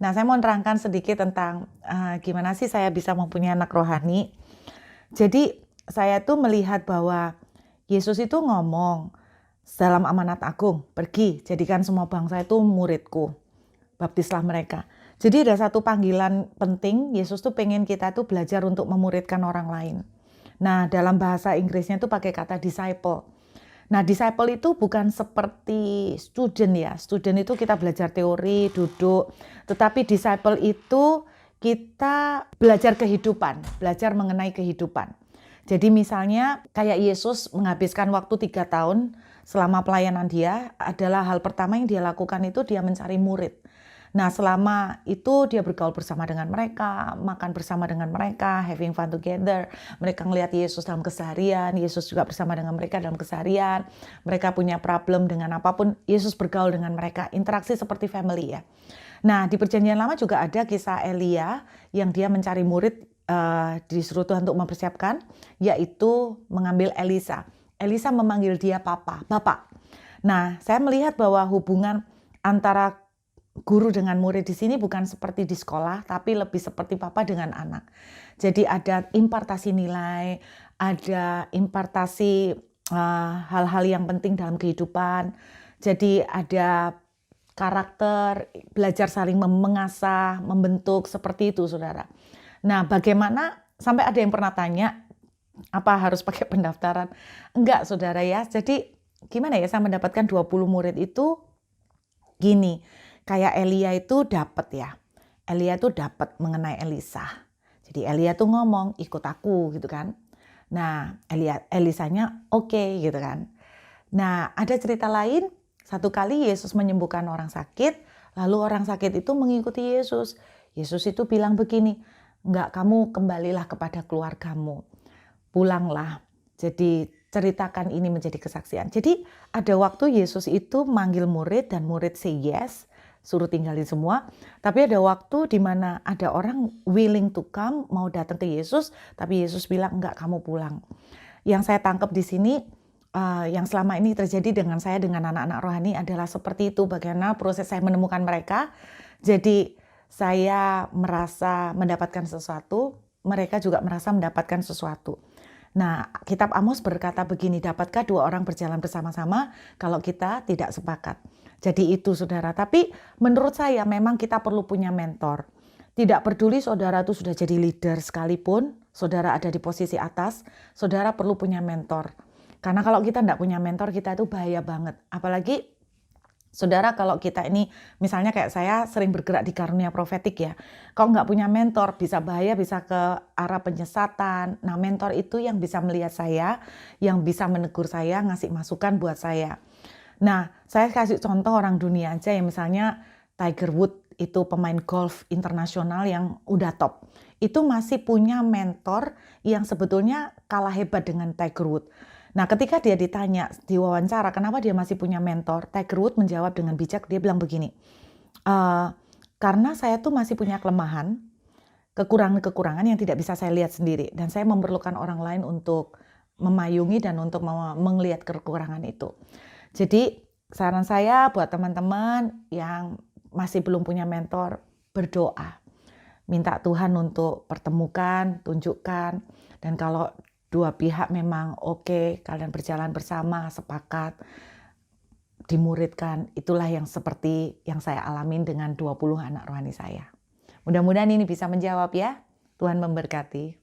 Nah, saya mau nerangkan sedikit tentang gimana sih saya bisa mempunyai anak rohani. Jadi, saya tuh melihat bahwa Yesus itu ngomong dalam amanat agung, pergi jadikan semua bangsa itu muridku, baptislah mereka. Jadi ada satu panggilan penting, Yesus tuh pengen kita tuh belajar untuk memuridkan orang lain. Nah, dalam bahasa Inggrisnya tuh pakai kata disciple. Nah, disciple itu bukan seperti student ya. Student itu kita belajar teori, duduk. Tetapi disciple itu kita belajar kehidupan, belajar mengenai kehidupan. Jadi misalnya kayak Yesus menghabiskan waktu 3 tahun selama pelayanan dia, adalah hal pertama yang dia lakukan itu dia mencari murid. Nah, selama itu dia bergaul bersama dengan mereka, makan bersama dengan mereka, having fun together. Mereka ngelihat Yesus dalam keseharian, Yesus juga bersama dengan mereka dalam keseharian. Mereka punya problem dengan apapun, Yesus bergaul dengan mereka, interaksi seperti family ya. Nah, di Perjanjian Lama juga ada kisah Elia yang dia mencari murid, disuruh Tuhan untuk mempersiapkan, yaitu mengambil Elisa. Elisa memanggil dia Papa, Bapak. Nah, saya melihat bahwa hubungan antara guru dengan murid di sini bukan seperti di sekolah, tapi lebih seperti papa dengan anak. Jadi ada impartasi nilai, ada impartasi hal-hal yang penting dalam kehidupan. Jadi ada karakter, belajar saling mengasah, membentuk, seperti itu saudara. Nah, bagaimana, sampai ada yang pernah tanya, apa harus pakai pendaftaran? Enggak saudara ya, jadi gimana ya saya mendapatkan 20 murid itu gini, kayak Elia itu dapat ya. Elia itu dapat mengenai Elisa. Jadi Elia tuh ngomong, ikut aku gitu kan. Nah, Elisanya oke gitu kan. Nah, ada cerita lain, satu kali Yesus menyembuhkan orang sakit, lalu orang sakit itu mengikuti Yesus. Yesus itu bilang begini, enggak, kamu kembalilah kepada keluargamu. Pulanglah. Jadi ceritakan ini menjadi kesaksian. Jadi ada waktu Yesus itu manggil murid dan murid say yes, suruh tinggalin semua. Tapi ada waktu di mana ada orang willing to come, mau datang ke Yesus, tapi Yesus bilang enggak, kamu pulang. Yang saya tangkap di sini, yang selama ini terjadi dengan saya dengan anak-anak rohani adalah seperti itu. Bagaimana proses saya menemukan mereka. Jadi saya merasa mendapatkan sesuatu, mereka juga merasa mendapatkan sesuatu. Nah, kitab Amos berkata begini, dapatkah 2 orang berjalan bersama-sama kalau kita tidak sepakat? Jadi itu saudara, tapi menurut saya memang kita perlu punya mentor. Tidak peduli saudara itu sudah jadi leader sekalipun, saudara ada di posisi atas, saudara perlu punya mentor. Karena kalau kita tidak punya mentor, kita itu bahaya banget. Apalagi saudara, kalau kita ini, misalnya kayak saya sering bergerak di karunia profetik ya, kalau nggak punya mentor, bisa bahaya, bisa ke arah penyesatan. Nah, mentor itu yang bisa melihat saya, yang bisa menegur saya, ngasih masukan buat saya. Nah, saya kasih contoh orang dunia aja ya, misalnya Tiger Woods, itu pemain golf internasional yang udah top. Itu masih punya mentor yang sebetulnya kalah hebat dengan Tiger Woods. Nah, ketika dia ditanya, diwawancara, kenapa dia masih punya mentor? Tiger Woods menjawab dengan bijak, dia bilang begini, karena saya tuh masih punya kelemahan, kekurangan-kekurangan yang tidak bisa saya lihat sendiri. Dan saya memerlukan orang lain untuk memayungi dan untuk melihat kekurangan itu. Jadi, saran saya buat teman-teman yang masih belum punya mentor, berdoa. Minta Tuhan untuk pertemukan, tunjukkan, dan kalau dua pihak memang oke, kalian berjalan bersama, sepakat, dimuridkan, itulah yang seperti yang saya alamin dengan 20 anak rohani saya. Mudah-mudahan ini bisa menjawab ya. Tuhan memberkati.